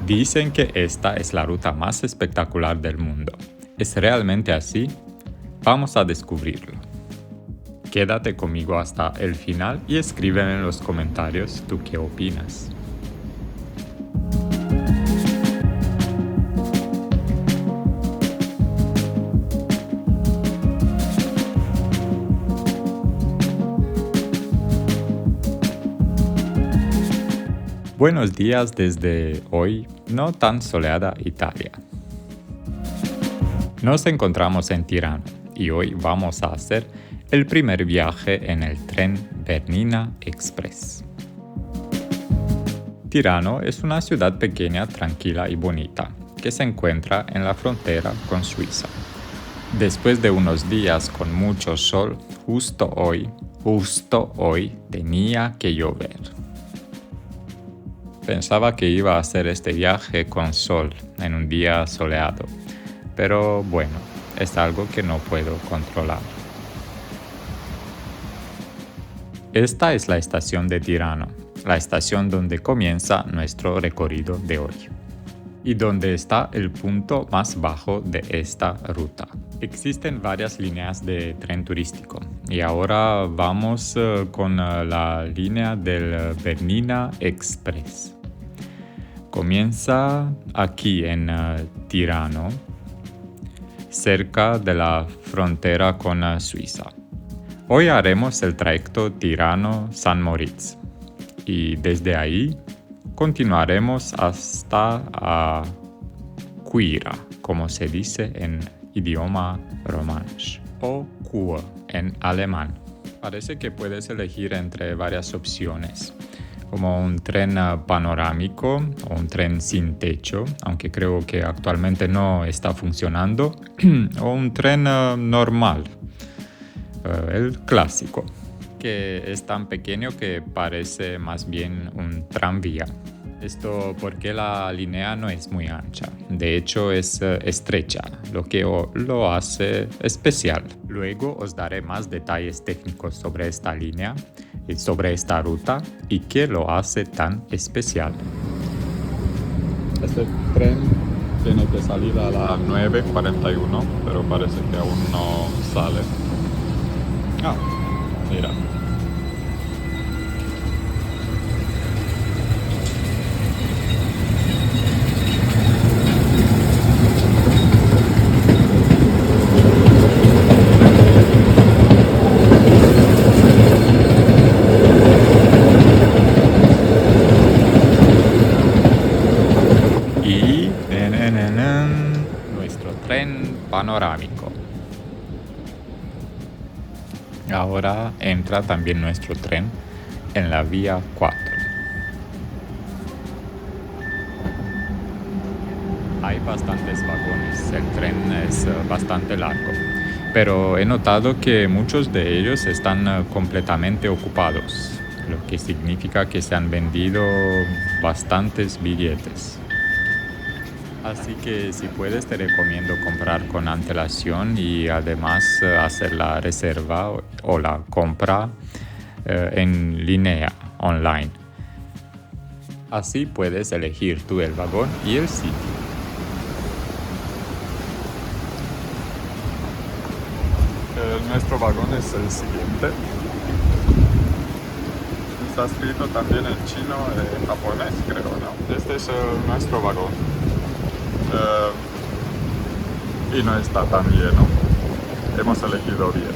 Dicen que esta es la ruta más espectacular del mundo. ¿Es realmente así? Vamos a descubrirlo. Quédate conmigo hasta el final y escríbeme en los comentarios tú qué opinas. Buenos días desde hoy, no tan soleada Italia. Nos encontramos en Tirano y hoy vamos a hacer el primer viaje en el tren Bernina Express. Tirano es una ciudad pequeña, tranquila y bonita, que se encuentra en la frontera con Suiza. Después de unos días con mucho sol, justo hoy tenía que llover. Pensaba que iba a hacer este viaje con sol en un día soleado, pero bueno, es algo que no puedo controlar. Esta es la estación de Tirano, la estación donde comienza nuestro recorrido de hoy y donde está el punto más bajo de esta ruta. Existen varias líneas de tren turístico y ahora vamos con la línea del Bernina Express. Comienza aquí en Tirano, cerca de la frontera con Suiza. Hoy haremos el trayecto Tirano-San Moritz y desde ahí continuaremos hasta Cuira, como se dice en idioma romansh, o Kur en alemán. Parece que puedes elegir entre varias opciones, como un tren panorámico o un tren sin techo, aunque creo que actualmente no está funcionando, o un tren normal, el clásico, que es tan pequeño que parece más bien un tranvía. Esto porque la línea no es muy ancha, de hecho es estrecha, lo que lo hace especial. Luego os daré más detalles técnicos sobre esta línea y sobre esta ruta y qué lo hace tan especial. Este tren tiene que salir a las 9:41, pero parece que aún no sale. Mira. Y nuestro tren panorámico. Ahora entra también nuestro tren en la vía 4. Hay bastantes vagones, el tren es bastante largo, pero he notado que muchos de ellos están completamente ocupados, lo que significa que se han vendido bastantes billetes. Así que si puedes te recomiendo comprar con antelación y además hacer la reserva o la compra en línea online. Así puedes elegir tú el vagón y el sitio. Nuestro vagón es el siguiente. Está escrito también en chino y en japonés, creo, ¿no? Este es nuestro vagón. Y no está tan lleno. Hemos elegido bien.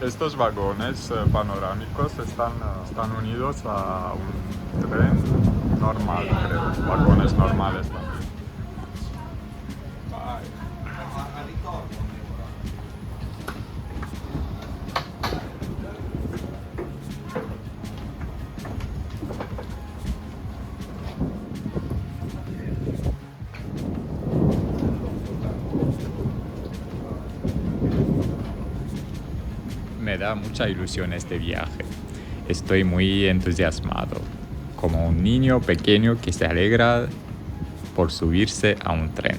Estos vagones panorámicos están unidos a un tren normal, creo. Vagones normales también. Me da mucha ilusión este viaje. Estoy muy entusiasmado, como un niño pequeño que se alegra por subirse a un tren.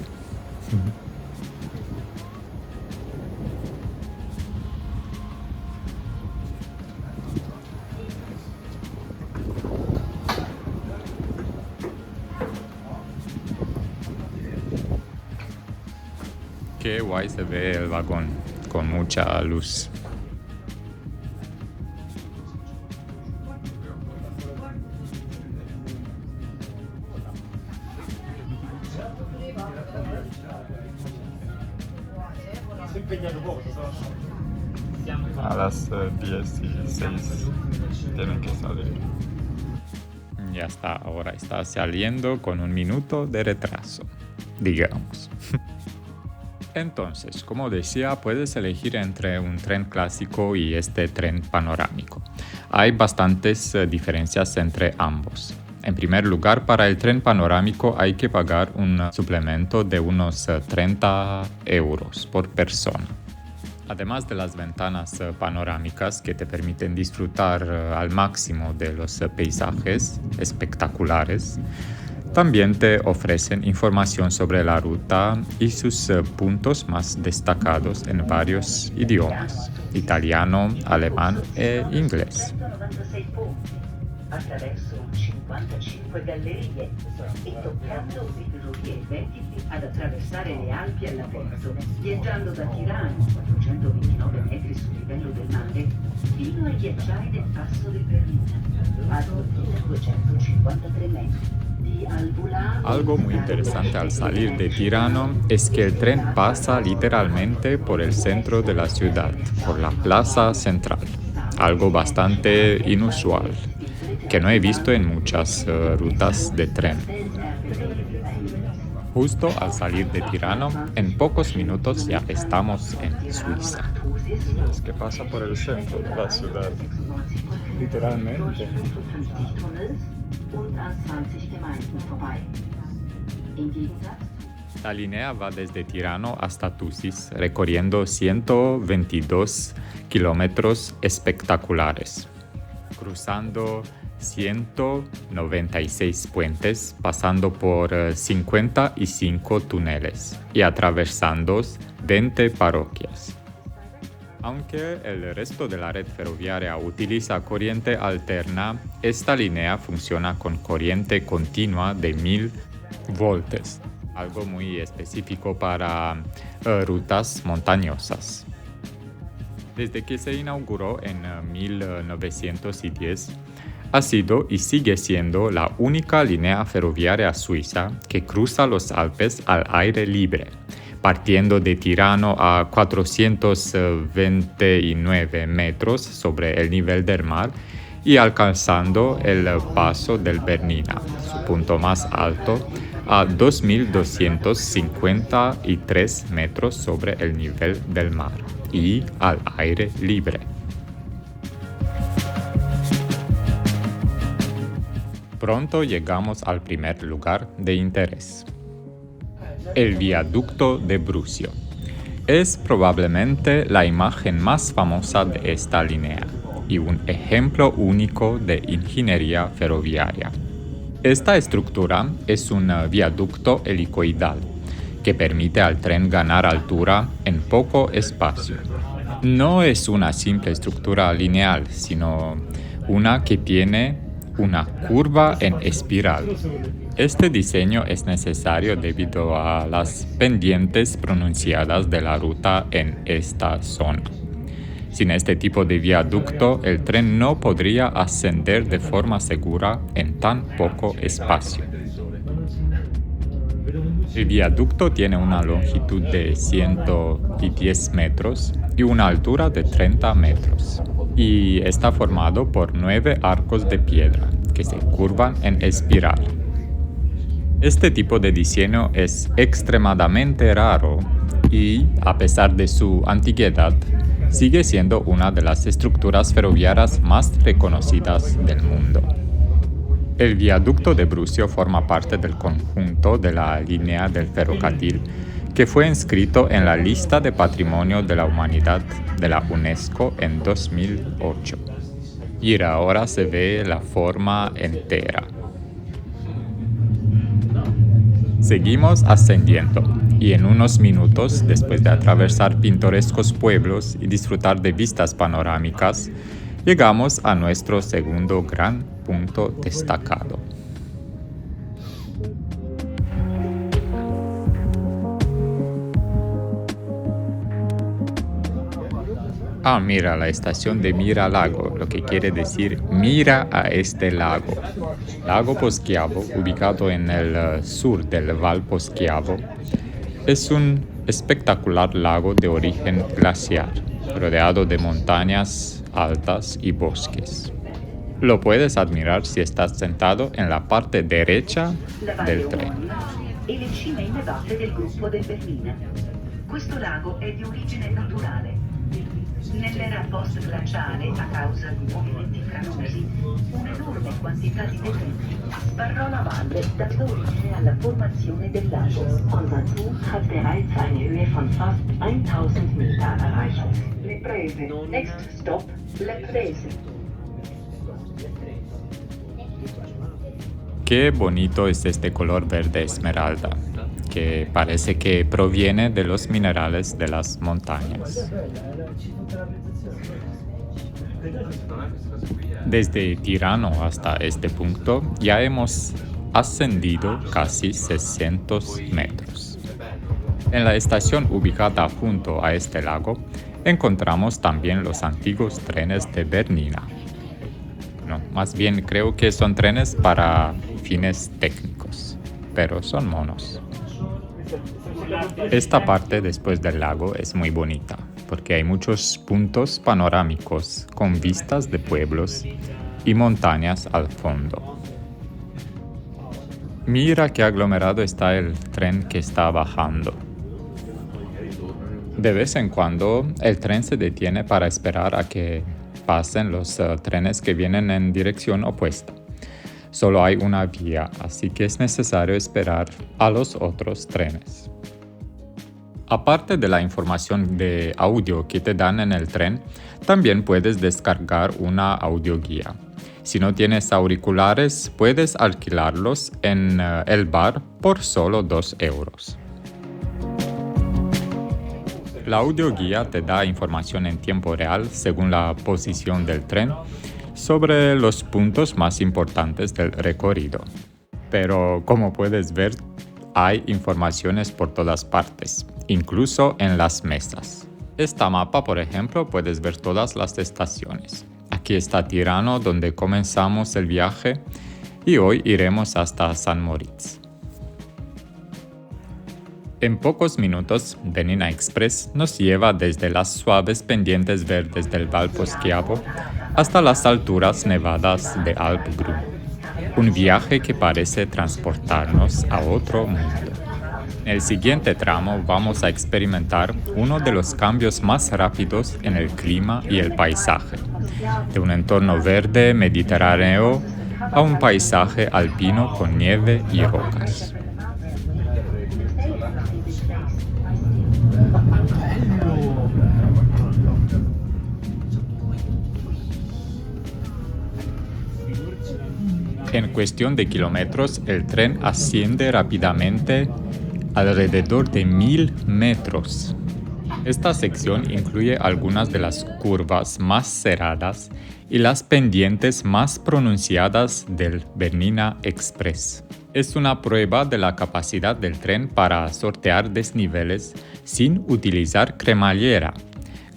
Qué guay se ve el vagón, con mucha luz. A las 16 tienen que salir. Ya está, ahora está saliendo con 1 minuto de retraso, digamos. Entonces, como decía, puedes elegir entre un tren clásico y este tren panorámico. Hay bastantes diferencias entre ambos. En primer lugar, para el tren panorámico hay que pagar un suplemento de unos 30 euros por persona. Además de las ventanas panorámicas que te permiten disfrutar al máximo de los paisajes espectaculares, también te ofrecen información sobre la ruta y sus puntos más destacados en varios idiomas: italiano, alemán e inglés. Attraverso 55 gallerie e toccando le ferrovie elvetiche ad attraversare le Alpi all'aperto, viaggiando da Tirano, 429 metri sul livello del mare, fino ai ghiacciai del Passo del Bernina, a 2253 metri. Algo muy interesante al salir de Tirano es que el tren pasa literalmente por el centro de la ciudad, por la plaza central. Algo bastante inusual, que no he visto en muchas rutas de tren. Justo al salir de Tirano, en pocos minutos ya estamos en Suiza. Es que pasa por el centro de la ciudad, literalmente. La línea va desde Tirano hasta Tusis, recorriendo 122 kilómetros espectaculares, cruzando 196 puentes, pasando por 55 túneles y atravesando 20 parroquias. Aunque el resto de la red ferroviaria utiliza corriente alterna, esta línea funciona con corriente continua de 1000 voltios, algo muy específico para rutas montañosas. Desde que se inauguró en 1910, ha sido y sigue siendo la única línea ferroviaria suiza que cruza los Alpes al aire libre, partiendo de Tirano a 429 metros sobre el nivel del mar y alcanzando el Paso del Bernina, su punto más alto, a 2.253 metros sobre el nivel del mar y al aire libre. Pronto llegamos al primer lugar de interés: el viaducto de Brusio. Es probablemente la imagen más famosa de esta línea y un ejemplo único de ingeniería ferroviaria. Esta estructura es un viaducto helicoidal que permite al tren ganar altura en poco espacio. No es una simple estructura lineal, sino una que tiene una curva en espiral. Este diseño es necesario debido a las pendientes pronunciadas de la ruta en esta zona. Sin este tipo de viaducto, el tren no podría ascender de forma segura en tan poco espacio. El viaducto tiene una longitud de 110 metros y una altura de 30 metros, y está formado por 9 arcos de piedra que se curvan en espiral. Este tipo de diseño es extremadamente raro y, a pesar de su antigüedad, sigue siendo una de las estructuras ferroviarias más reconocidas del mundo. El viaducto de Brusio forma parte del conjunto de la línea del ferrocarril que fue inscrito en la lista de Patrimonio de la Humanidad de la UNESCO en 2008. Y ahora se ve la forma entera. Seguimos ascendiendo y en unos minutos, después de atravesar pintorescos pueblos y disfrutar de vistas panorámicas, llegamos a nuestro segundo gran punto destacado. Ah, mira, la estación de Mira Lago, lo que quiere decir mira a este lago. Lago Poschiavo, ubicado en el sur del Val Poschiavo, es un espectacular lago de origen glaciar, rodeado de montañas altas y bosques. Lo puedes admirar si estás sentado en la parte derecha La Valle del tren. omonima e le cime innevate del gruppo del Bernina. Questo lago è di origine naturale. Nell'era post-glaciale, a causa di movimenti franosi, un'enorme quantità di detriti sbarrò la valle, dando origine alla formazione del lago. Unser Zug hat bereits eine Höhe von fast 1000 Meter erreicht. Le Prese. Next stop, Le Prese. Qué bonito es este color verde esmeralda, que parece que proviene de los minerales de las montañas. Desde Tirano hasta este punto ya hemos ascendido casi 600 metros. En la estación ubicada junto a este lago encontramos también los antiguos trenes de Bernina. No, más bien creo que son trenes para fines técnicos, pero son monos. Esta parte después del lago es muy bonita, porque hay muchos puntos panorámicos con vistas de pueblos y montañas al fondo. Mira qué aglomerado está el tren que está bajando. De vez en cuando el tren se detiene para esperar a que pasen los trenes que vienen en dirección opuesta. Solo hay una vía, así que es necesario esperar a los otros trenes. Aparte de la información de audio que te dan en el tren, también puedes descargar una audioguía. Si no tienes auriculares, puedes alquilarlos en el bar por solo 2 euros. La audioguía te da información en tiempo real según la posición del tren sobre los puntos más importantes del recorrido. Pero como puedes ver, hay informaciones por todas partes, incluso en las mesas. Esta mapa, por ejemplo, puedes ver todas las estaciones. Aquí está Tirano, donde comenzamos el viaje, y hoy iremos hasta San Moritz. En pocos minutos, Bernina Express nos lleva desde las suaves pendientes verdes del Val Poschiavo hasta las alturas nevadas de Alp Grün. Un viaje que parece transportarnos a otro mundo. En el siguiente tramo vamos a experimentar uno de los cambios más rápidos en el clima y el paisaje, de un entorno verde mediterráneo a un paisaje alpino con nieve y rocas. En cuestión de kilómetros, el tren asciende rápidamente alrededor de 1000 metros. Esta sección incluye algunas de las curvas más cerradas y las pendientes más pronunciadas del Bernina Express. Es una prueba de la capacidad del tren para sortear desniveles sin utilizar cremallera,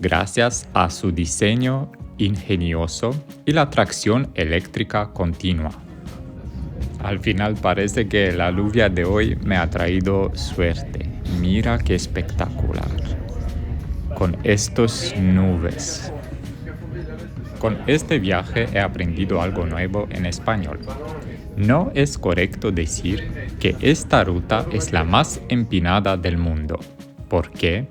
gracias a su diseño ingenioso y la tracción eléctrica continua. Al final parece que la lluvia de hoy me ha traído suerte. Mira qué espectacular. Con estas nubes. Con este viaje he aprendido algo nuevo en español. No es correcto decir que esta ruta es la más empinada del mundo. ¿Por qué?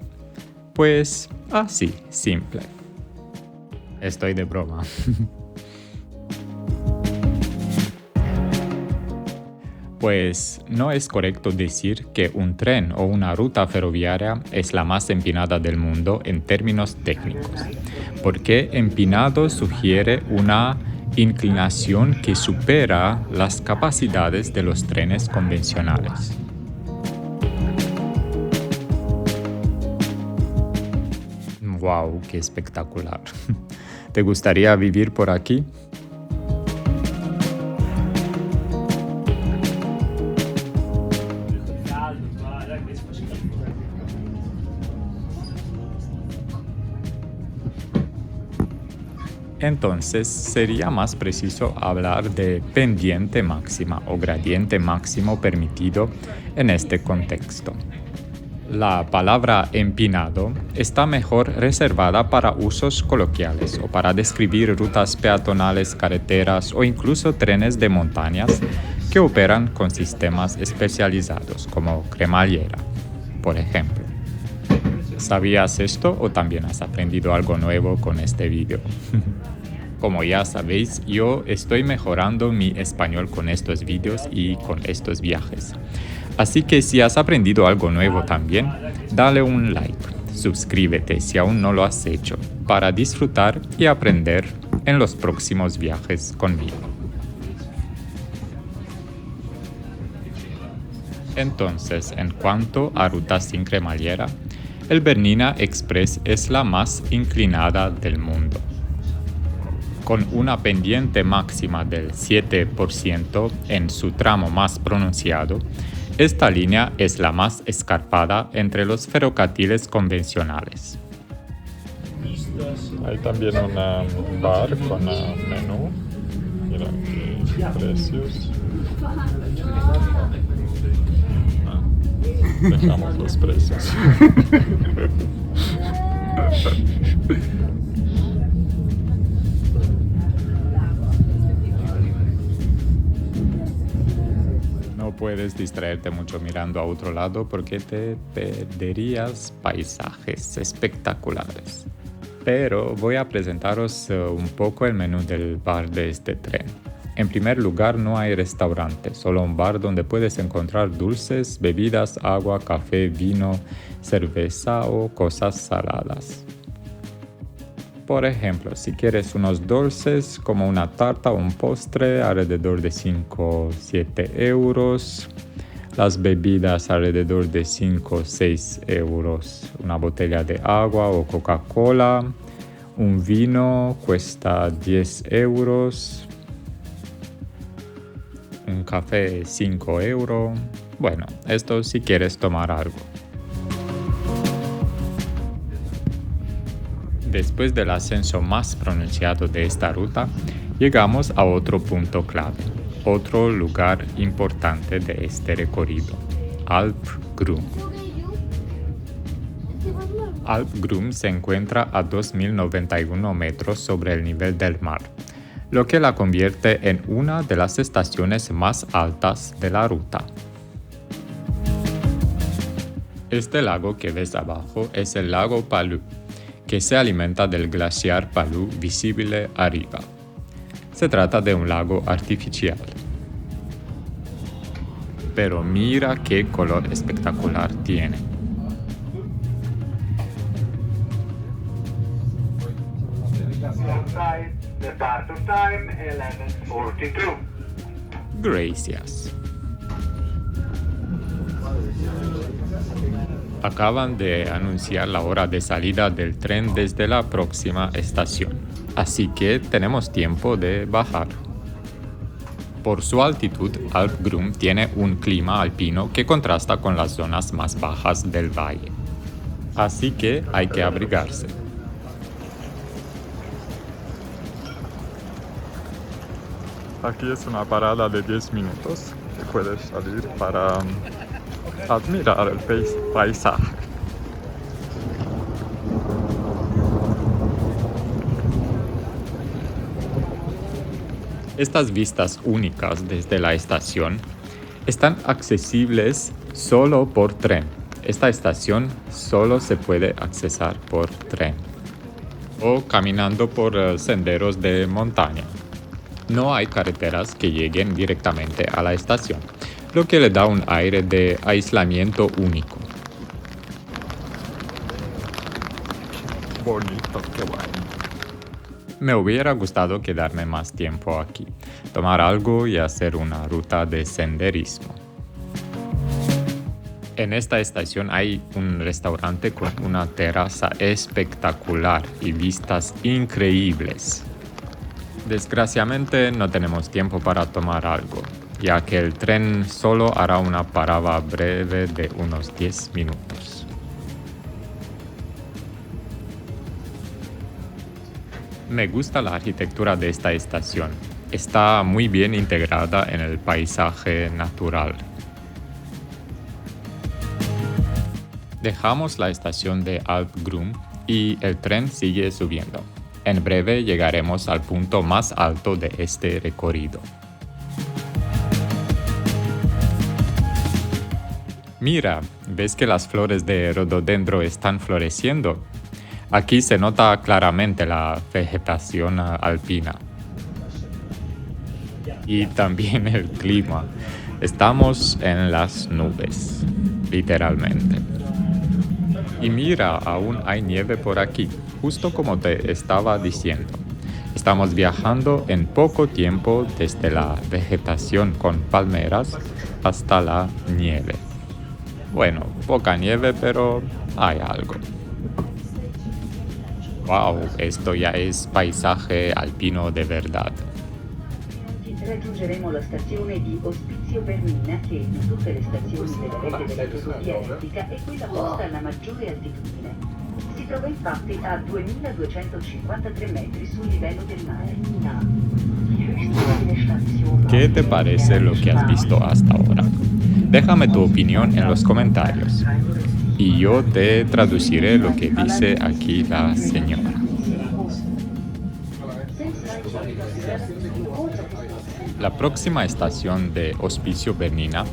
Pues así, simple. Estoy de broma. Pues no es correcto decir que un tren o una ruta ferroviaria es la más empinada del mundo en términos técnicos, porque empinado sugiere una inclinación que supera las capacidades de los trenes convencionales. ¡Wow! ¡Qué espectacular! ¿Te gustaría vivir por aquí? Entonces sería más preciso hablar de pendiente máxima o gradiente máximo permitido en este contexto. La palabra empinado está mejor reservada para usos coloquiales o para describir rutas peatonales, carreteras o incluso trenes de montañas que operan con sistemas especializados como cremallera, por ejemplo. ¿Sabías esto o también has aprendido algo nuevo con este video? Como ya sabéis, yo estoy mejorando mi español con estos videos y con estos viajes. Así que si has aprendido algo nuevo también, dale un like, suscríbete si aún no lo has hecho, para disfrutar y aprender en los próximos viajes conmigo. Entonces, en cuanto a rutas sin cremallera, el Bernina Express es la más inclinada del mundo. Con una pendiente máxima del 7% en su tramo más pronunciado, esta línea es la más escarpada entre los ferrocarriles convencionales. Hay también un bar con menú. Mira aquí precios. Dejamos los precios. No puedes distraerte mucho mirando a otro lado porque te perderías paisajes espectaculares. Pero voy a presentaros un poco el menú del bar de este tren. En primer lugar, no hay restaurante, solo un bar donde puedes encontrar dulces, bebidas, agua, café, vino, cerveza o cosas saladas. Por ejemplo, si quieres unos dulces como una tarta o un postre, alrededor de 5-7 euros. Las bebidas alrededor de 5-6 euros. Una botella de agua o Coca-Cola. Un vino cuesta 10 euros. Un café 5 euros. Bueno, esto si quieres tomar algo. Después del ascenso más pronunciado de esta ruta, llegamos a otro punto clave, otro lugar importante de este recorrido, Alp Grüm. Alp Grüm se encuentra a 2.091 metros sobre el nivel del mar, lo que la convierte en una de las estaciones más altas de la ruta. Este lago que ves abajo es el lago Palou, que se alimenta del glaciar Palou visible arriba. Se trata de un lago artificial. Pero mira qué color espectacular tiene. Gracias. Acaban de anunciar la hora de salida del tren desde la próxima estación, así que tenemos tiempo de bajar. Por su altitud, Alp Grüm tiene un clima alpino que contrasta con las zonas más bajas del valle, así que hay que abrigarse. Aquí es una parada de 10 minutos que puedes salir para admirar el paisaje. Estas vistas únicas desde la estación están accesibles solo por tren. Esta estación solo se puede accesar por tren o caminando por senderos de montaña. No hay carreteras que lleguen directamente a la estación, lo que le da un aire de aislamiento único. Bonito, qué bueno. Me hubiera gustado quedarme más tiempo aquí, tomar algo y hacer una ruta de senderismo. En esta estación hay un restaurante con una terraza espectacular y vistas increíbles. Desgraciadamente no tenemos tiempo para tomar algo, ya que el tren solo hará una parada breve de unos 10 minutos. Me gusta la arquitectura de esta estación. Está muy bien integrada en el paisaje natural. Dejamos la estación de Alpgrum y el tren sigue subiendo. En breve llegaremos al punto más alto de este recorrido. Mira, ¿ves que las flores de rododendro están floreciendo? Aquí se nota claramente la vegetación alpina. Y también el clima. Estamos en las nubes, literalmente. Y mira, aún hay nieve por aquí, justo como te estaba diciendo. Estamos viajando en poco tiempo desde la vegetación con palmeras hasta la nieve. Bueno, poca nieve, pero hay algo. Wow, esto ya es paisaje alpino de verdad. Raggiungeremo la stazione di Ospizio Bernina, che di tutte le stazioni della rete della ferrovia elettrica è quella posta alla maggiore altitudine. Si trova infatti a 2253 metri sul livello del mare. ¿Qué te parece lo que has visto hasta ahora? Déjame tu opinión en los comentarios y yo te traduciré lo que dice aquí la señora. La próxima estación de Ospizio Bernina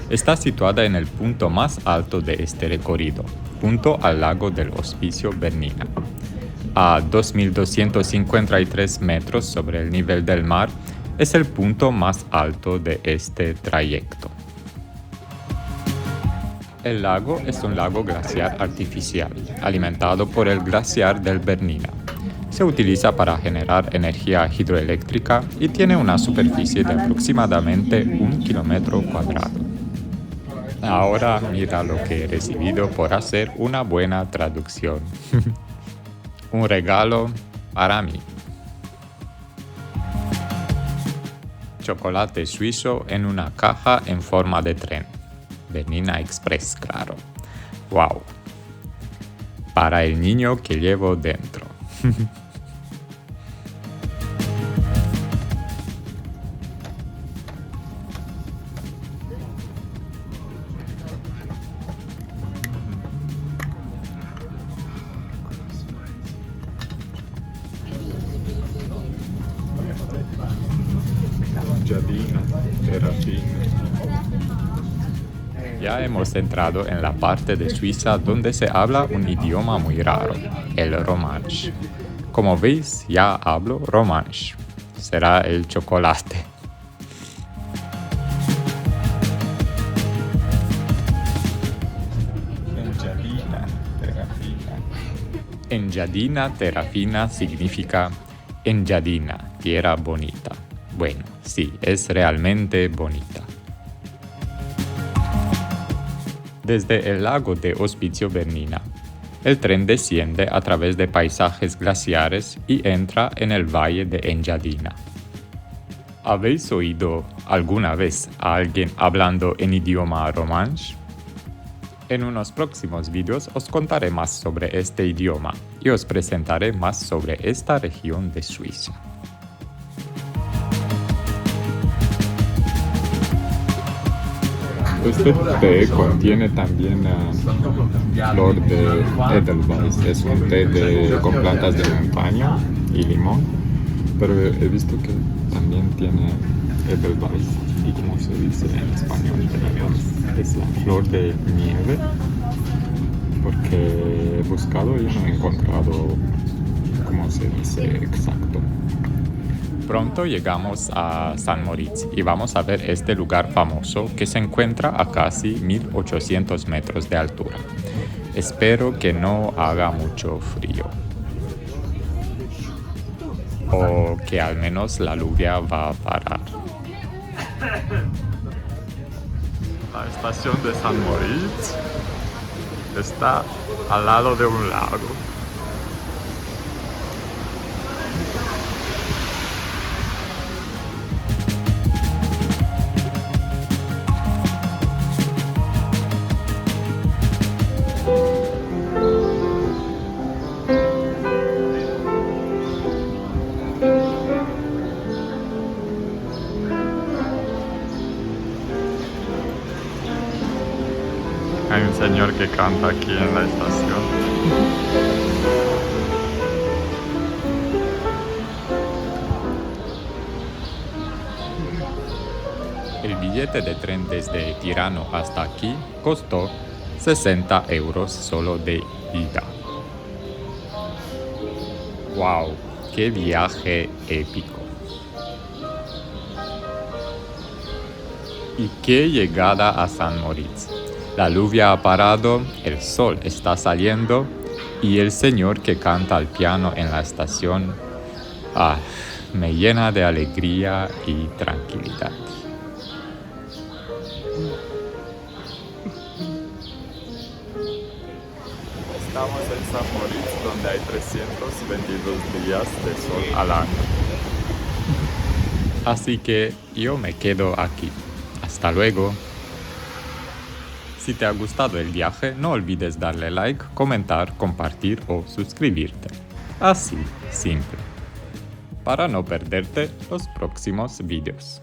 está situada en el punto más alto de este recorrido, junto al lago del Ospizio Bernina. A 2.253 metros sobre el nivel del mar, es el punto más alto de este trayecto. El lago es un lago glaciar artificial, alimentado por el glaciar del Bernina. Se utiliza para generar energía hidroeléctrica y tiene una superficie de aproximadamente 1 kilómetro cuadrado. Ahora mira lo que he recibido por hacer una buena traducción. Un regalo para mí. Chocolate suizo en una caja en forma de tren. Bernina Express, claro. ¡Wow! Para el niño que llevo dentro. Enjadina, Terrafina. Ya hemos entrado en la parte de Suiza donde se habla un idioma muy raro, el romanche. Como veis, ya hablo romanche. Será el chocolate. Enjadina, Terrafina. Enjadina Terrafina significa Enjadina, tierra bonita. Bueno, sí, es realmente bonita. Desde el lago de Ospizio Bernina, el tren desciende a través de paisajes glaciares y entra en el valle de Enjadina. ¿Habéis oído alguna vez a alguien hablando en idioma romanche? En unos próximos vídeos os contaré más sobre este idioma y os presentaré más sobre esta región de Suiza. Este té contiene también flor de Edelweiss, es un té con plantas de montaña y limón, pero he visto que también tiene Edelweiss, y como se dice en español, es la flor de nieve, porque he buscado y no he encontrado cómo se dice exacto. Pronto llegamos a St. Moritz y vamos a ver este lugar famoso que se encuentra a casi 1800 metros de altura. Espero que no haga mucho frío. O que al menos la lluvia va a parar. La estación de St. Moritz está al lado de un lago. Hay un señor que canta aquí en la estación. El billete de tren desde Tirano hasta aquí costó 60 euros solo de ida. ¡Wow! ¡Qué viaje épico! Y qué llegada a San Moritz. La lluvia ha parado, el sol está saliendo y el señor que canta al piano en la estación me llena de alegría y tranquilidad. Estamos en San Moritz, donde hay 322 días de sol al año. Así que yo me quedo aquí. Hasta luego. Si te ha gustado el viaje, no olvides darle like, comentar, compartir o suscribirte. Así, simple. Para no perderte los próximos vídeos.